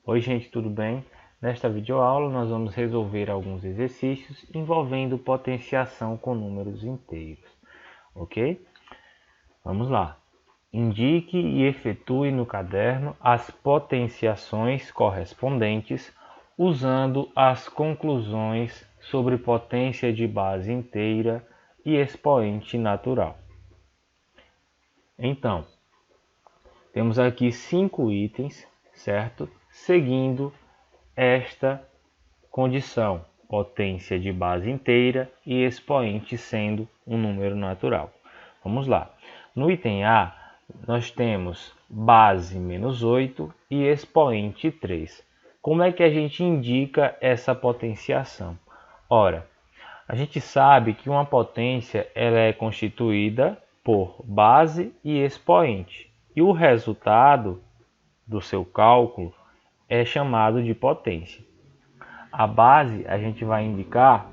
Oi gente, tudo bem? Nesta videoaula nós vamos resolver alguns exercícios envolvendo potenciação com números inteiros, ok? Vamos lá. Indique e efetue no caderno as potenciações correspondentes usando as conclusões sobre potência de base inteira e expoente natural. Então, temos aqui 5 itens, certo? Seguindo esta condição, potência de base inteira e expoente sendo um número natural. Vamos lá. No item A, nós temos base menos 8 e expoente 3. Como é que a gente indica essa potenciação? Ora, a gente sabe que uma potência ela é constituída por base e expoente. E o resultado do seu cálculo é chamado de potência. A base a gente vai indicar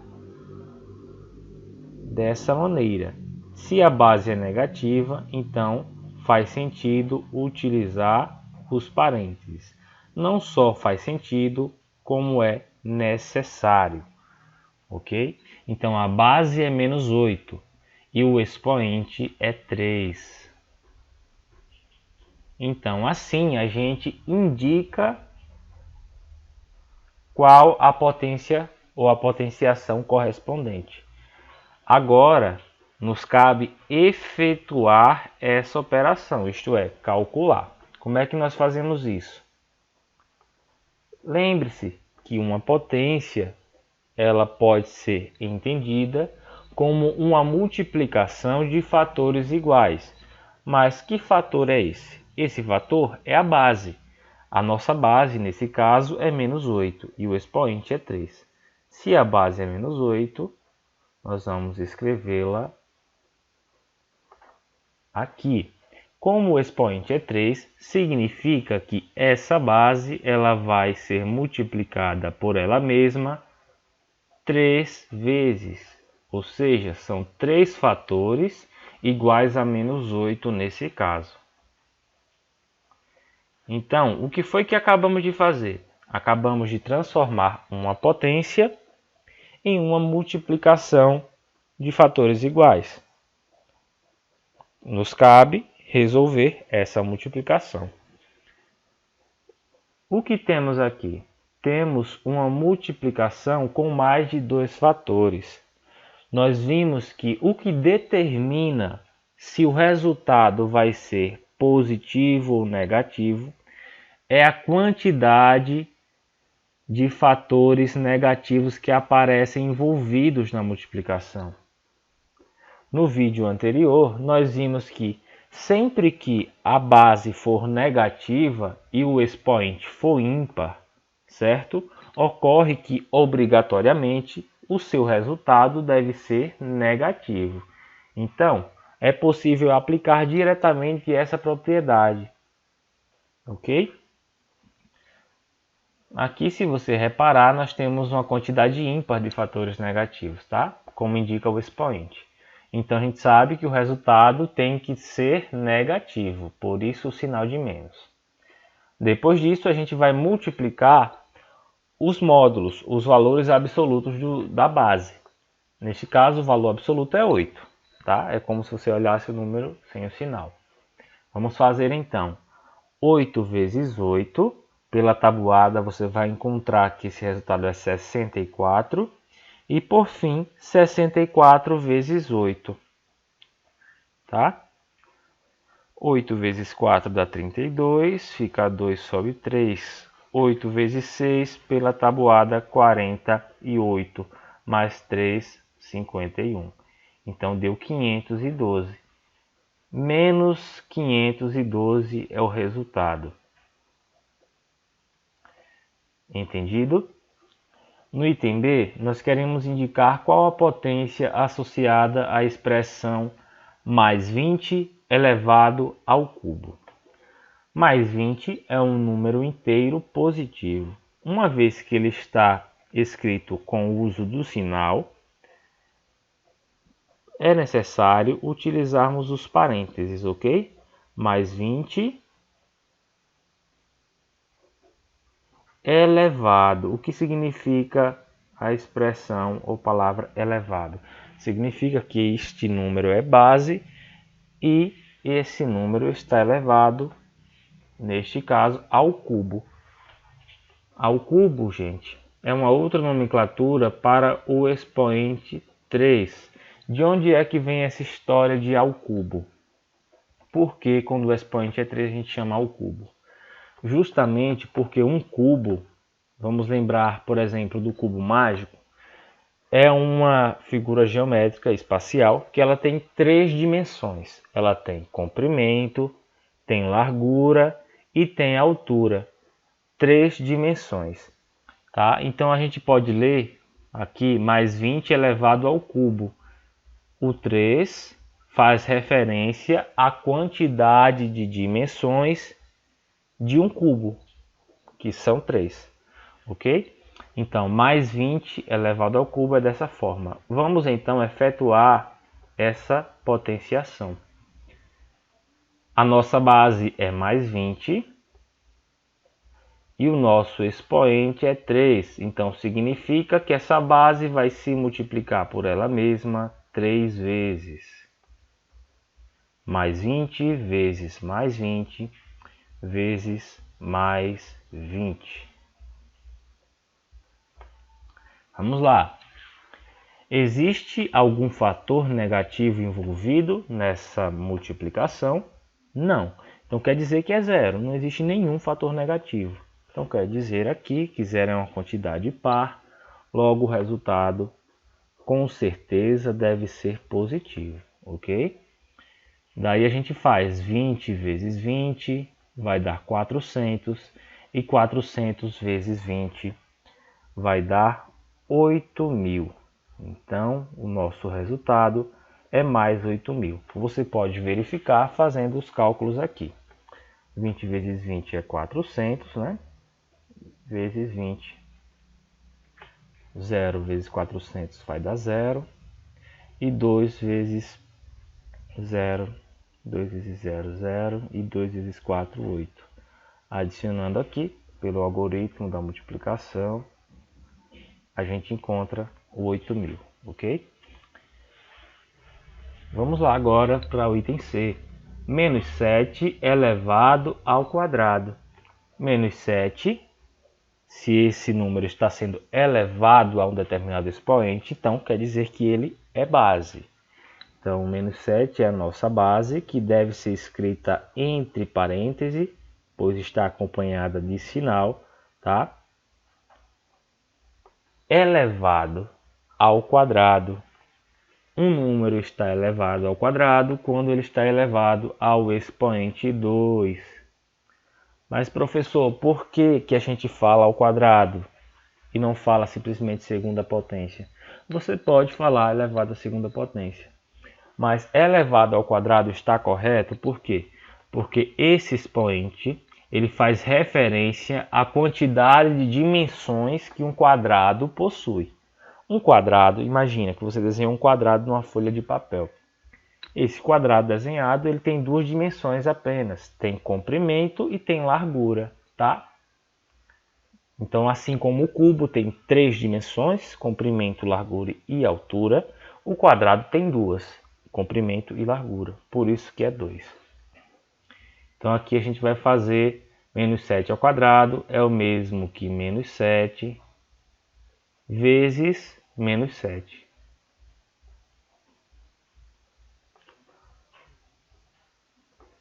dessa maneira. Se a base é negativa, então faz sentido utilizar os parênteses. Não só faz sentido, como é necessário. Ok? Então a base é menos 8 e o expoente é 3. Então assim a gente indica qual a potência ou a potenciação correspondente. Agora, nos cabe efetuar essa operação, isto é, calcular. Como é que nós fazemos isso? Lembre-se que uma potência ela pode ser entendida como uma multiplicação de fatores iguais. Mas que fator é esse? Esse fator é a base. A nossa base, nesse caso, é menos 8 e o expoente é 3. Se a base é menos 8, nós vamos escrevê-la aqui. Como o expoente é 3, significa que essa base ela vai ser multiplicada por ela mesma 3 vezes. Ou seja, são 3 fatores iguais a menos 8 nesse caso. Então, o que foi que acabamos de fazer? Acabamos de transformar uma potência em uma multiplicação de fatores iguais. Nos cabe resolver essa multiplicação. O que temos aqui? Temos uma multiplicação com mais de 2 fatores. Nós vimos que o que determina se o resultado vai ser positivo ou negativo é a quantidade de fatores negativos que aparecem envolvidos na multiplicação. No vídeo anterior, nós vimos que sempre que a base for negativa e o expoente for ímpar, certo? Ocorre que, obrigatoriamente, o seu resultado deve ser negativo. Então, é possível aplicar diretamente essa propriedade. Ok? Aqui, se você reparar, nós temos uma quantidade ímpar de fatores negativos, tá? Como indica o expoente. Então, a gente sabe que o resultado tem que ser negativo, por isso o sinal de menos. Depois disso, a gente vai multiplicar os módulos, os valores absolutos da base. Neste caso, o valor absoluto é 8, tá? É como se você olhasse o número sem o sinal. Vamos fazer então 8 vezes 8. Pela tabuada, você vai encontrar que esse resultado é 64. E, por fim, 64 vezes 8. Tá? 8 vezes 4 dá 32. Fica 2 sobre 3. 8 vezes 6, pela tabuada, 48. Mais 3, 51. Então, deu 512. Menos 512 é o resultado. Entendido? No item B, nós queremos indicar qual a potência associada à expressão mais 20 elevado ao cubo. Mais 20 é um número inteiro positivo. Uma vez que ele está escrito com o uso do sinal, é necessário utilizarmos os parênteses, ok? Mais 20 elevado. O que significa a expressão ou palavra elevado? Significa que este número é base e esse número está elevado, neste caso, ao cubo. Ao cubo, gente, é uma outra nomenclatura para o expoente 3. De onde é que vem essa história de ao cubo? Por que quando o expoente é 3 a gente chama ao cubo? Justamente porque um cubo, vamos lembrar, por exemplo, do cubo mágico, é uma figura geométrica espacial que ela tem 3 dimensões. Ela tem comprimento, tem largura e tem altura. 3 dimensões. Tá? Então a gente pode ler aqui mais 20 elevado ao cubo. O 3 faz referência à quantidade de dimensões de um cubo, que são 3. Ok? Então, mais 20 elevado ao cubo é dessa forma. Vamos então efetuar essa potenciação. A nossa base é mais 20 e o nosso expoente é 3. Então, significa que essa base vai se multiplicar por ela mesma 3 vezes. Mais 20 vezes mais 20 vezes mais 20. Vamos lá. Existe algum fator negativo envolvido nessa multiplicação? Não. Então quer dizer que é zero. Não existe nenhum fator negativo. Então quer dizer aqui que zero é uma quantidade par. Logo o resultado com certeza deve ser positivo. Ok? Daí a gente faz 20 vezes 20 vai dar 400. E 400 vezes 20 vai dar 8.000. Então, o nosso resultado é mais 8.000. Você pode verificar fazendo os cálculos aqui. 20 vezes 20 é 400, né? Vezes 20. 0 vezes 400 vai dar 0. E 2 vezes 0. 2 vezes 0, 0. E 2 vezes 4, 8. Adicionando aqui, pelo algoritmo da multiplicação, a gente encontra o 8.000, ok? Vamos lá agora para o item C. Menos 7 elevado ao quadrado. Menos 7, se esse número está sendo elevado a um determinado expoente, então quer dizer que ele é base. Então, menos 7 é a nossa base, que deve ser escrita entre parênteses, pois está acompanhada de sinal, tá? Elevado ao quadrado. Um número está elevado ao quadrado quando ele está elevado ao expoente 2. Mas, professor, por que a gente fala ao quadrado e não fala simplesmente segunda potência? Você pode falar elevado à segunda potência. Mas elevado ao quadrado está correto, por quê? Porque esse expoente ele faz referência à quantidade de dimensões que um quadrado possui. Um quadrado, imagina que você desenha um quadrado numa folha de papel. Esse quadrado desenhado ele tem 2 dimensões apenas, tem comprimento e tem largura, tá? Então, assim como o cubo tem 3 dimensões, comprimento, largura e altura, o quadrado tem 2, comprimento e largura, por isso que é 2. Então aqui a gente vai fazer menos 7 ao quadrado, é o mesmo que menos 7 vezes menos 7.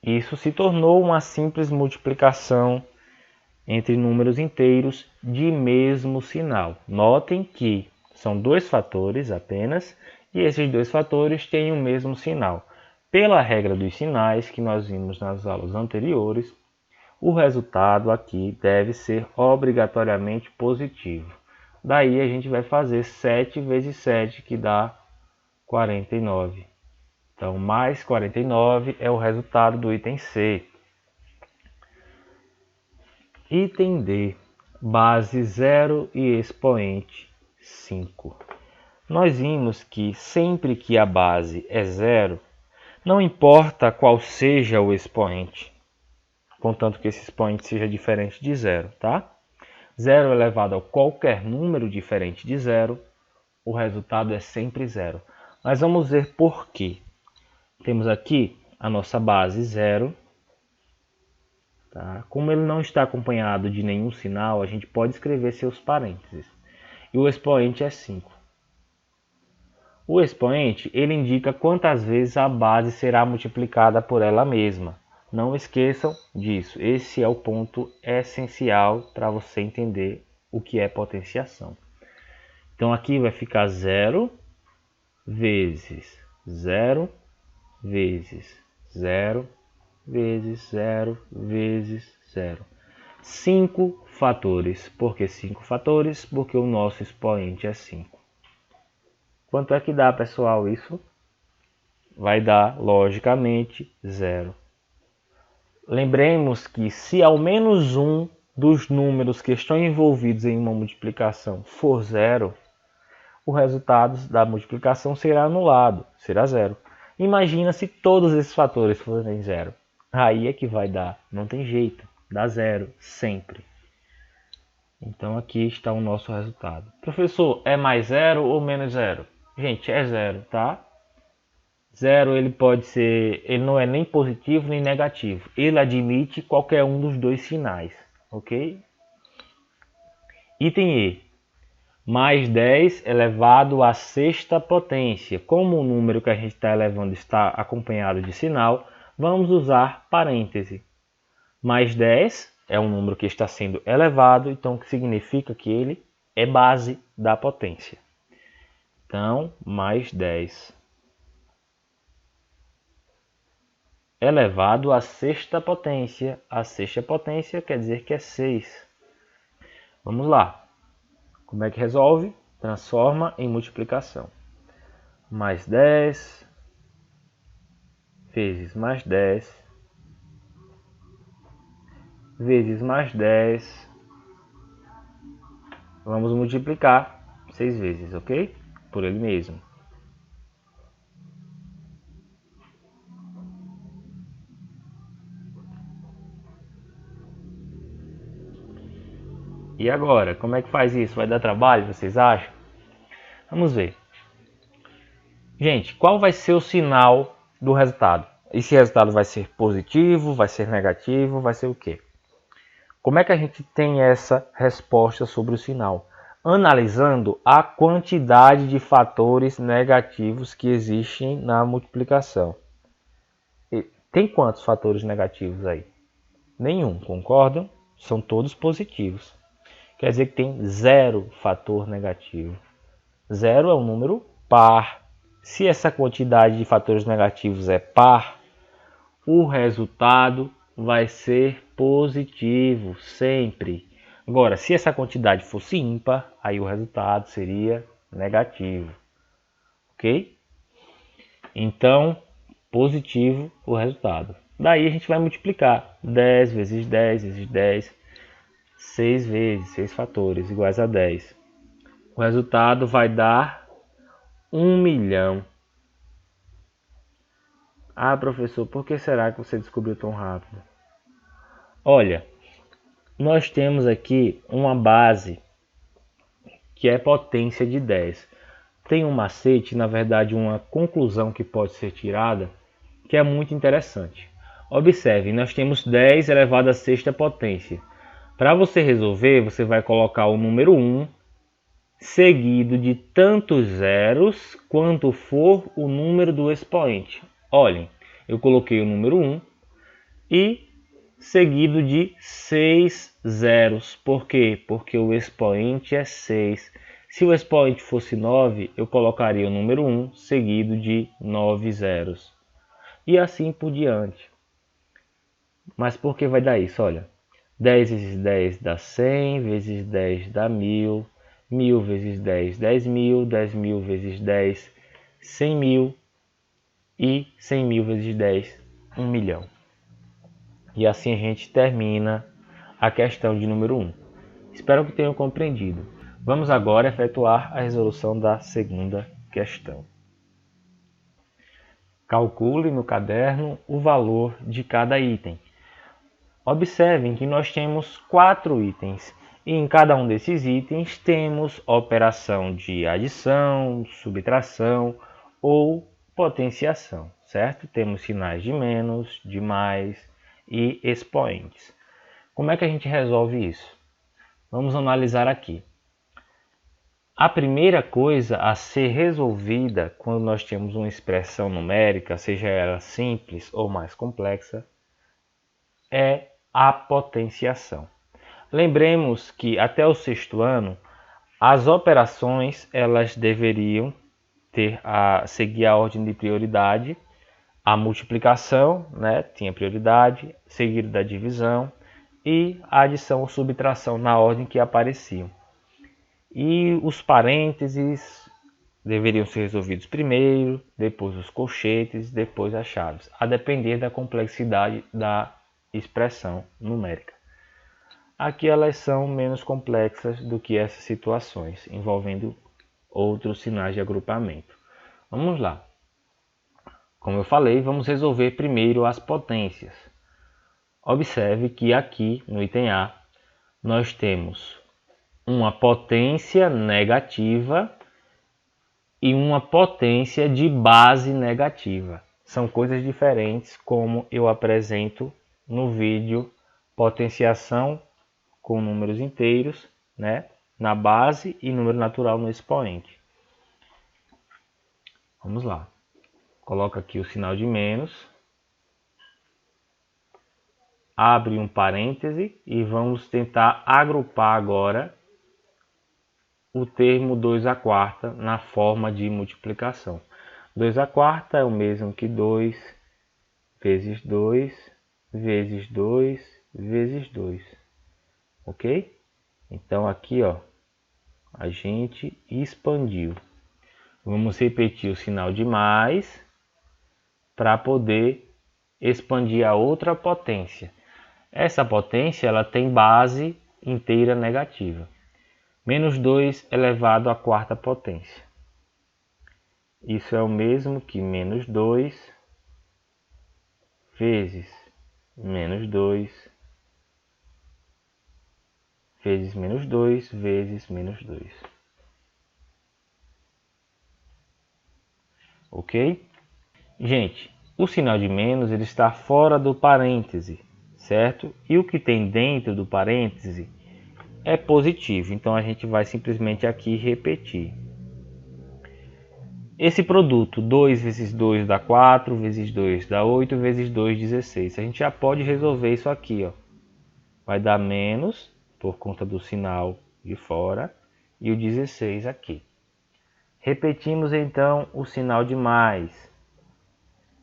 Isso se tornou uma simples multiplicação entre números inteiros de mesmo sinal. Notem que são 2 fatores apenas, e esses 2 fatores têm o mesmo sinal. Pela regra dos sinais que nós vimos nas aulas anteriores, o resultado aqui deve ser obrigatoriamente positivo. Daí a gente vai fazer 7 vezes 7, que dá 49. Então, mais 49 é o resultado do item C. Item D, base 0 e expoente 5. Nós vimos que sempre que a base é 0, não importa qual seja o expoente, contanto que esse expoente seja diferente de 0, tá? 0 elevado a qualquer número diferente de 0, o resultado é sempre 0. Mas vamos ver por quê. Temos aqui a nossa base 0. Tá? Como ele não está acompanhado de nenhum sinal, a gente pode escrever seus parênteses. E o expoente é 5. O expoente ele indica quantas vezes a base será multiplicada por ela mesma. Não esqueçam disso. Esse é o ponto essencial para você entender o que é potenciação. Então aqui vai ficar 0 vezes 0 vezes 0 vezes 0 vezes 0. 5 fatores. Por que 5 fatores? Porque o nosso expoente é 5. Quanto é que dá, pessoal, isso? Vai dar, logicamente, 0. Lembremos que se ao menos um dos números que estão envolvidos em uma multiplicação for 0, o resultado da multiplicação será anulado, será 0. Imagina se todos esses fatores forem 0. Aí é que vai dar, não tem jeito, dá 0, sempre. Então aqui está o nosso resultado. Professor, é mais 0 ou menos 0? Gente, é 0, tá? 0 ele pode ser, ele não é nem positivo nem negativo. Ele admite qualquer um dos dois sinais, ok? Item E. Mais 10 elevado à sexta potência. Como o número que a gente está elevando está acompanhado de sinal, vamos usar parêntese. Mais 10 é um número que está sendo elevado, então o que significa que ele é base da potência. Então, mais 10 elevado à sexta potência. A sexta potência quer dizer que é 6. Vamos lá. Como é que resolve? Transforma em multiplicação. Mais 10 vezes mais 10 vezes mais 10. Vamos multiplicar 6 vezes, ok? Por ele mesmo. E agora, como é que faz isso? Vai dar trabalho, vocês acham? Vamos ver. Gente, qual vai ser o sinal do resultado? Esse resultado vai ser positivo, vai ser negativo, vai ser o quê? Como é que a gente tem essa resposta sobre o sinal? Analisando a quantidade de fatores negativos que existem na multiplicação. Tem quantos fatores negativos aí? Nenhum, concordam? São todos positivos. Quer dizer que tem 0 fator negativo. 0 é um número par. Se essa quantidade de fatores negativos é par, o resultado vai ser positivo, sempre. Agora, se essa quantidade fosse ímpar, aí o resultado seria negativo. Ok? Então, positivo o resultado. Daí a gente vai multiplicar 10 vezes 10 vezes 10, 6 vezes, 6 fatores iguais a 10. O resultado vai dar 1 milhão. Ah, professor, por que será que você descobriu tão rápido? Olha, nós temos aqui uma base que é potência de 10. Tem um macete, na verdade uma conclusão que pode ser tirada, que é muito interessante. Observe, nós temos 10 elevado à sexta potência. Para você resolver, você vai colocar o número 1 seguido de tantos zeros quanto for o número do expoente. Olhem, eu coloquei o número 1 e seguido de 6 zeros. Por quê? Porque o expoente é 6. Se o expoente fosse 9, eu colocaria o número 1 seguido de 9 zeros. E assim por diante. Mas por que vai dar isso? Olha, 10 vezes 10 dá 100, vezes 10 dá 1000, 1000 vezes 10, 10.000, 10.000 vezes 10, 100.000 e 100.000 vezes 10, 1 milhão. E assim a gente termina a questão de número 1. Espero que tenham compreendido. Vamos agora efetuar a resolução da segunda questão. Calcule no caderno o valor de cada item. Observem que nós temos 4 itens E em cada um desses itens temos operação de adição, subtração ou potenciação, certo? Temos sinais de menos, de mais e expoentes. Como é que a gente resolve isso? Vamos analisar aqui. A primeira coisa a ser resolvida quando nós temos uma expressão numérica, seja ela simples ou mais complexa, é a potenciação. Lembremos que até o sexto ano, as operações elas deveriam seguir a ordem de prioridade. A multiplicação, né, tinha prioridade, seguida da divisão, e a adição ou subtração na ordem que apareciam. E os parênteses deveriam ser resolvidos primeiro, depois os colchetes, depois as chaves, a depender da complexidade da expressão numérica. Aqui elas são menos complexas do que essas situações, envolvendo outros sinais de agrupamento. Vamos lá. Como eu falei, vamos resolver primeiro as potências. Observe que aqui no item A, nós temos uma potência negativa e uma potência de base negativa. São coisas diferentes, como eu apresento no vídeo potenciação com números inteiros, né, na base e número natural no expoente. Vamos lá. Coloca aqui o sinal de menos. Abre um parêntese e vamos tentar agrupar agora o termo 2/4 na forma de multiplicação. 2/4 é o mesmo que 2 vezes 2 vezes 2 vezes 2. Ok? Então aqui, ó, a gente expandiu. Vamos repetir o sinal de mais para poder expandir a outra potência. Essa potência ela tem base inteira negativa. Menos 2 elevado à quarta potência. Isso é o mesmo que menos 2 vezes menos 2 vezes menos 2 vezes menos 2. Ok? Gente, o sinal de menos ele está fora do parêntese, certo? E o que tem dentro do parêntese é positivo. Então a gente vai simplesmente aqui repetir. Esse produto 2 vezes 2 dá 4, vezes 2 dá 8, vezes 2, 16. A gente já pode resolver isso aqui, ó. Vai dar menos por conta do sinal de fora e o 16 aqui. Repetimos então o sinal de mais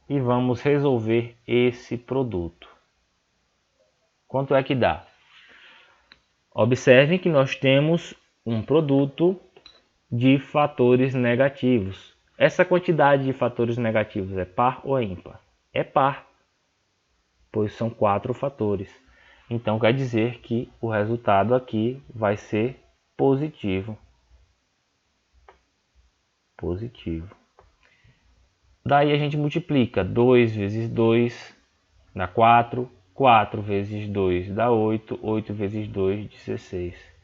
e vamos resolver esse produto. Quanto é que dá? Observem que nós temos um produto de fatores negativos. Essa quantidade de fatores negativos é par ou é ímpar? É par, pois são 4 fatores. Então quer dizer que o resultado aqui vai ser positivo. Positivo. Daí a gente multiplica 2 vezes 2 dá 4, 4 vezes 2 dá 8, 8 vezes 2, 16.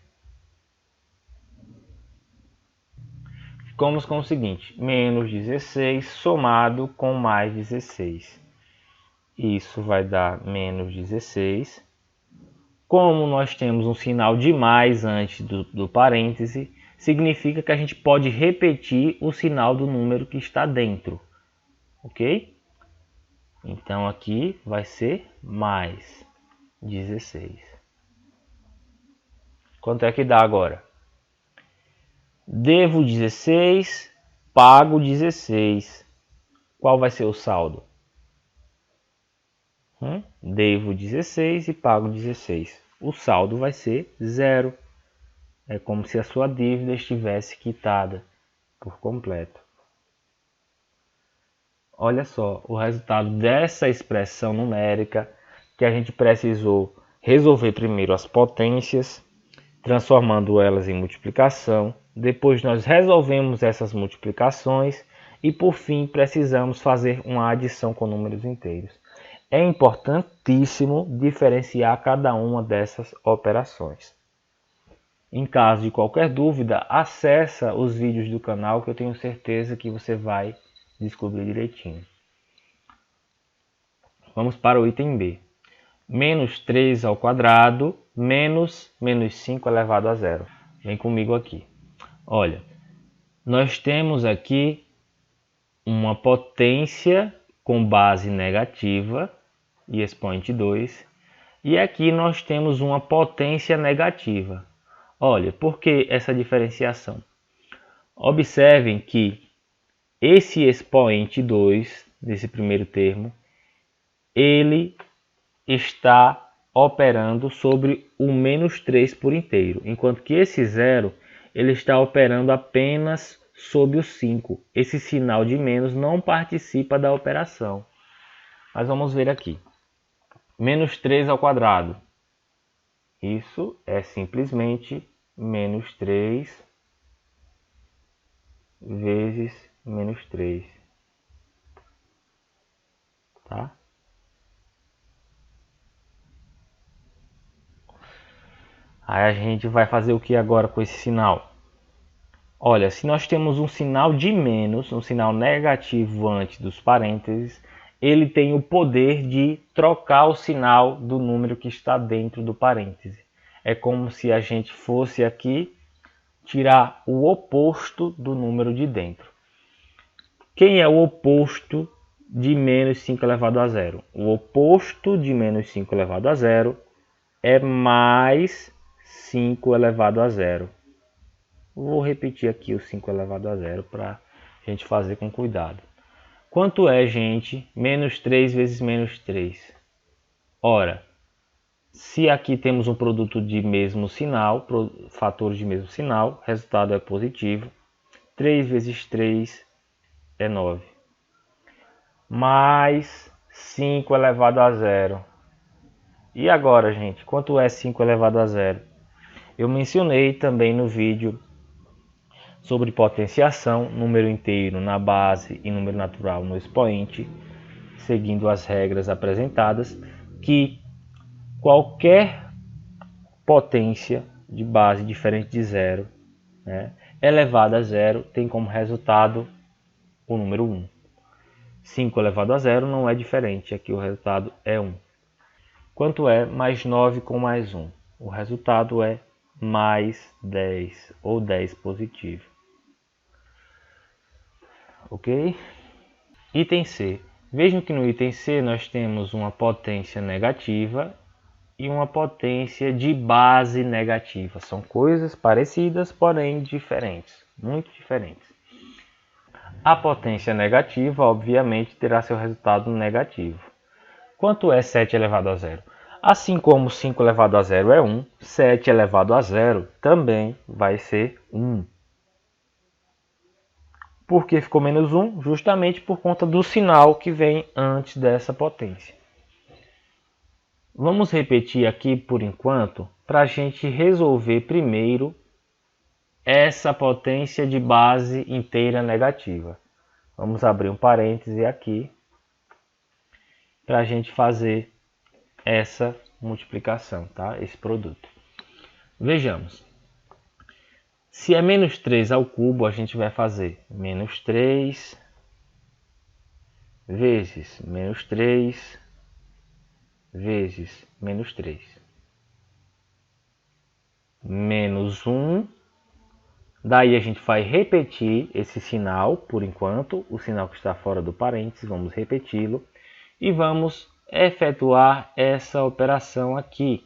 Ficamos com o seguinte, menos 16 somado com mais 16. Isso vai dar menos 16. Como nós temos um sinal de mais antes do parêntese, significa que a gente pode repetir o sinal do número que está dentro. Ok? Então aqui vai ser mais 16. Quanto é que dá agora? Devo 16, pago 16. Qual vai ser o saldo? Devo 16 e pago 16. O saldo vai ser 0. É como se a sua dívida estivesse quitada por completo. Olha só o resultado dessa expressão numérica que a gente precisou resolver primeiro as potências, transformando elas em multiplicação. Depois nós resolvemos essas multiplicações e por fim precisamos fazer uma adição com números inteiros. É importantíssimo diferenciar cada uma dessas operações. Em caso de qualquer dúvida, acessa os vídeos do canal que eu tenho certeza que você vai descobrir direitinho. Vamos para o item B. Menos 3 ao quadrado menos 5 elevado a zero. Vem comigo aqui. Olha, nós temos aqui uma potência com base negativa e expoente 2. E aqui nós temos uma potência negativa. Olha, por que essa diferenciação? Observem que esse expoente 2, desse primeiro termo, ele está operando sobre o menos 3 por inteiro, enquanto que esse zero ele está operando apenas sobre o 5. Esse sinal de menos não participa da operação. Mas vamos ver aqui. Menos 3 ao quadrado. Isso é simplesmente menos 3 vezes menos 3. Tá? Aí a gente vai fazer o que agora com esse sinal? Olha, se nós temos um sinal de menos, um sinal negativo antes dos parênteses, ele tem o poder de trocar o sinal do número que está dentro do parêntese. É como se a gente fosse aqui tirar o oposto do número de dentro. Quem é o oposto de menos 5 elevado a zero? O oposto de menos 5 elevado a zero é mais 5 elevado a zero. Vou repetir aqui o 5 elevado a zero para a gente fazer com cuidado. Quanto é, gente, menos 3 vezes menos 3? Ora, se aqui temos um produto de mesmo sinal, fatores de mesmo sinal, resultado é positivo. 3 vezes 3 é 9. Mais 5 elevado a zero. E agora, gente, quanto é 5 elevado a zero? Eu mencionei também no vídeo sobre potenciação, número inteiro na base e número natural no expoente, seguindo as regras apresentadas, que qualquer potência de base diferente de zero, né, elevada a zero, tem como resultado o número 1. 5 elevado a zero não é diferente, aqui o resultado é 1. Quanto é mais 9 com mais 1? O resultado é mais 10, ou 10 positivo. Ok? Item C. Vejam que no item C nós temos uma potência negativa e uma potência de base negativa. São coisas parecidas, porém diferentes, muito diferentes. A potência negativa, obviamente, terá seu resultado negativo. Quanto é 7 elevado a zero? Assim como 5 elevado a zero é 1, 7 elevado a zero também vai ser 1. Por que ficou menos 1? Justamente por conta do sinal que vem antes dessa potência. Vamos repetir aqui por enquanto, para a gente resolver primeiro essa potência de base inteira negativa. Vamos abrir um parêntese aqui para a gente fazer essa multiplicação, tá? Esse produto. Vejamos. Se é menos 3 ao cubo, a gente vai fazer menos 3 vezes menos 3 vezes menos 3. Menos 1. Daí a gente vai repetir esse sinal, por enquanto, o sinal que está fora do parênteses, vamos repeti-lo. E vamos efetuar essa operação aqui,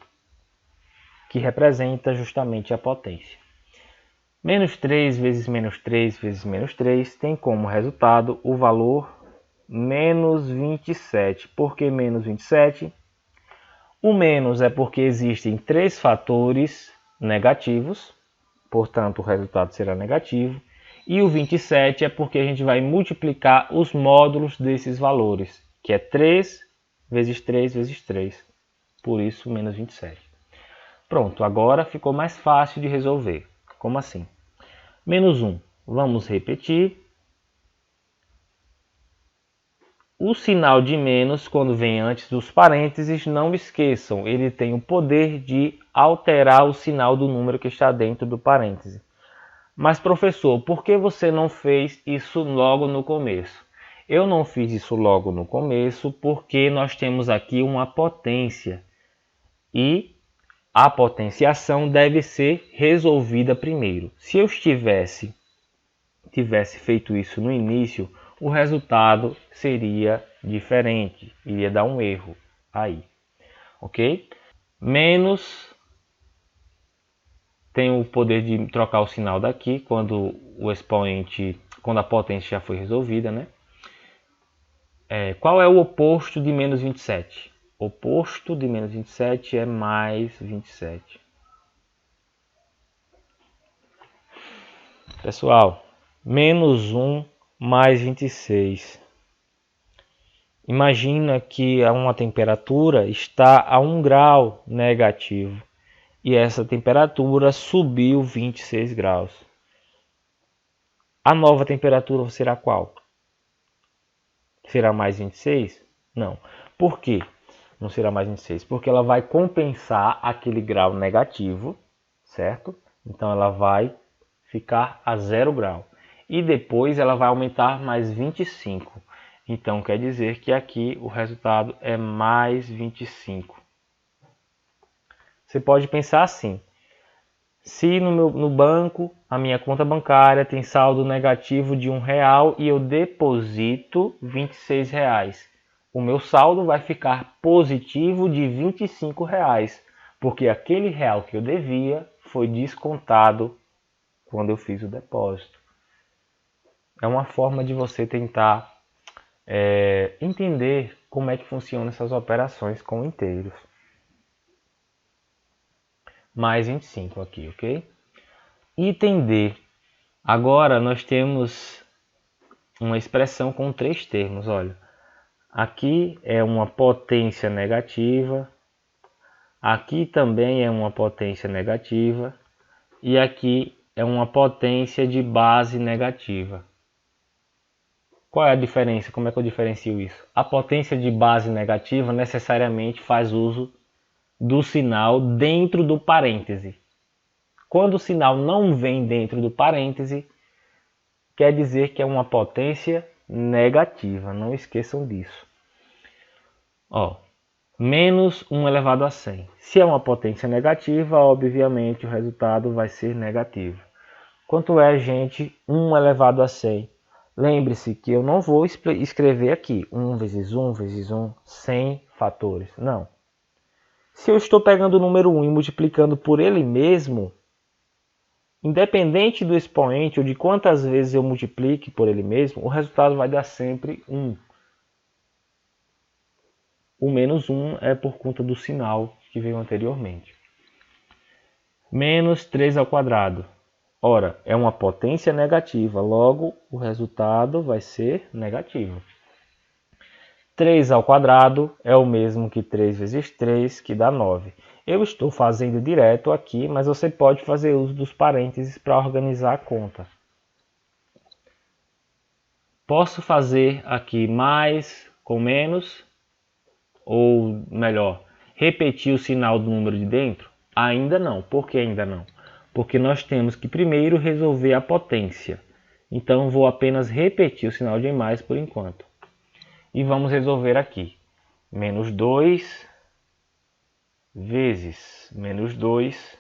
que representa justamente a potência. Menos 3 vezes menos 3 vezes menos 3 tem como resultado o valor menos 27. Por que menos 27? O menos é porque existem 3 fatores negativos, portanto o resultado será negativo. E o 27 é porque a gente vai multiplicar os módulos desses valores, que é 3 vezes 3 vezes 3. Por isso, menos 27. Pronto, agora ficou mais fácil de resolver. Como assim? Menos 1. Vamos repetir. O sinal de menos, quando vem antes dos parênteses, não esqueçam, ele tem o poder de alterar o sinal do número que está dentro do parêntese. Mas, professor, por que você não fez isso logo no começo? Eu não fiz isso logo no começo porque nós temos aqui uma potência e a potenciação deve ser resolvida primeiro. Se eu tivesse feito isso no início, o resultado seria diferente, iria dar um erro aí, ok? Menos tem o poder de trocar o sinal daqui quando o expoente, quando a potência já foi resolvida, né? Qual é o oposto de menos 27? O oposto de menos 27 é mais 27. Pessoal, menos 1 mais 26. Imagina que uma temperatura está a 1 grau negativo e essa temperatura subiu 26 graus. A nova temperatura será qual? Será mais 26? Não. Por quê? Não será mais 26? Porque ela vai compensar aquele grau negativo, certo? Então ela vai ficar a 0 grau. E depois ela vai aumentar mais 25. Então quer dizer que aqui o resultado é mais 25. Você pode pensar assim: se no banco a minha conta bancária tem saldo negativo de R$1 e eu deposito R$26, o meu saldo vai ficar positivo de R$25, porque aquele real que eu devia foi descontado quando eu fiz o depósito. É uma forma de você tentar entender como é que funcionam essas operações com inteiros. Mais 25 aqui, ok? Item D. Agora nós temos uma expressão com 3 termos, olha. Aqui é uma potência negativa, aqui também é uma potência negativa e aqui é uma potência de base negativa. Qual é a diferença? Como é que eu diferencio isso? A potência de base negativa necessariamente faz uso do sinal dentro do parêntese. Quando o sinal não vem dentro do parêntese, quer dizer que é uma potência negativa. Não esqueçam disso. Menos 1 elevado a 100. Se é uma potência negativa, obviamente o resultado vai ser negativo. Quanto é, gente, 1 elevado a 100? Lembre-se que eu não vou escrever aqui 1 vezes 1 vezes 1, 100 fatores. Não. Se eu estou pegando o número 1 e multiplicando por ele mesmo, independente do expoente ou de quantas vezes eu multiplique por ele mesmo, o resultado vai dar sempre 1. O menos 1 é por conta do sinal que veio anteriormente. Menos 3 ao quadrado. Ora, é uma potência negativa, logo o resultado vai ser negativo. 3 ao quadrado é o mesmo que 3 vezes 3, que dá 9. Eu estou fazendo direto aqui, mas você pode fazer uso dos parênteses para organizar a conta. Posso fazer aqui mais com menos, ou melhor, repetir o sinal do número de dentro? Ainda não. Por que ainda não? Porque nós temos que primeiro resolver a potência. Então vou apenas repetir o sinal de mais por enquanto. E vamos resolver aqui. Menos 2 vezes menos 2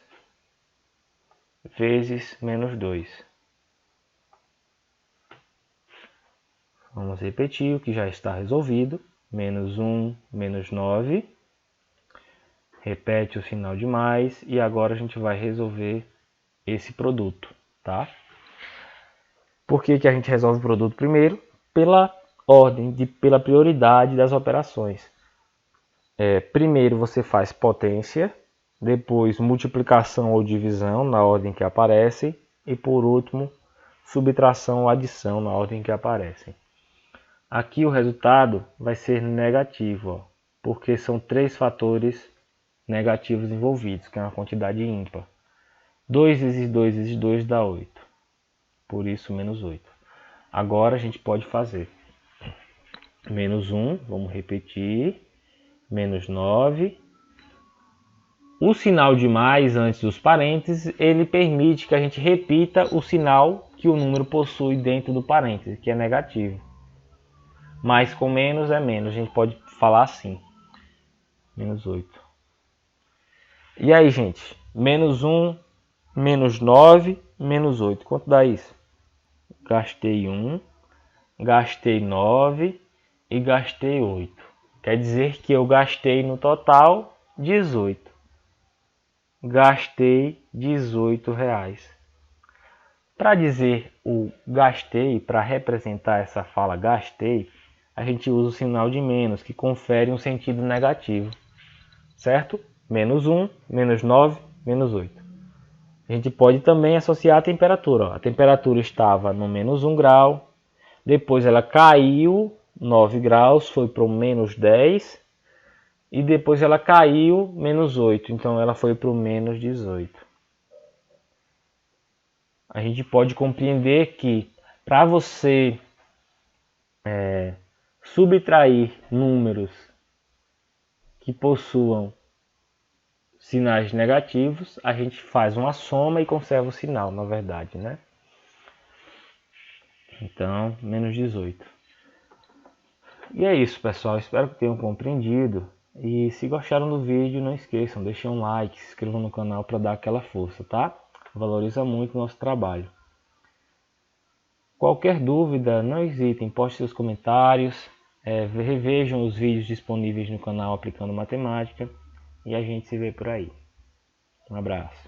vezes menos 2. Vamos repetir o que já está resolvido. Menos 1, menos 9. Repete o sinal de mais e agora a gente vai resolver esse produto, tá? Por que a gente resolve o produto primeiro? Pela ordem, pela prioridade das operações. Primeiro você faz potência, depois multiplicação ou divisão na ordem que aparecem e por último subtração ou adição na ordem que aparecem. Aqui o resultado vai ser negativo, porque são 3 fatores negativos envolvidos, que é uma quantidade ímpar. 2 vezes 2 vezes 2 dá 8. Por isso, menos 8. Agora a gente pode fazer. menos 1, vamos repetir, menos 9. O sinal de mais antes dos parênteses, ele permite que a gente repita o sinal que o número possui dentro do parêntese, que é negativo. Mais com menos é menos, a gente pode falar assim, menos 8. E aí, gente, menos 1, menos 9, menos 8, quanto dá isso? Gastei 1, gastei 9 e gastei 8. Quer dizer que eu gastei no total 18. Gastei 18 reais. Para dizer o gastei, para representar essa fala gastei, a gente usa o sinal de menos, que confere um sentido negativo. Certo? Menos 1, menos 9, menos 8. A gente pode também associar a temperatura. A temperatura estava no menos 1 grau, depois ela caiu 9 graus, foi para o menos 10, e depois ela caiu menos 8, então ela foi para o menos 18. A gente pode compreender que para você subtrair números que possuam sinais negativos, a gente faz uma soma e conserva o sinal, na verdade, né? Então, menos 18. E é isso, pessoal. Espero que tenham compreendido. E se gostaram do vídeo, não esqueçam, deixem um like, se inscrevam no canal para dar aquela força, tá? Valoriza muito o nosso trabalho. Qualquer dúvida, não hesitem, poste seus comentários, revejam os vídeos disponíveis no canal Aplicando Matemática e a gente se vê por aí. Um abraço.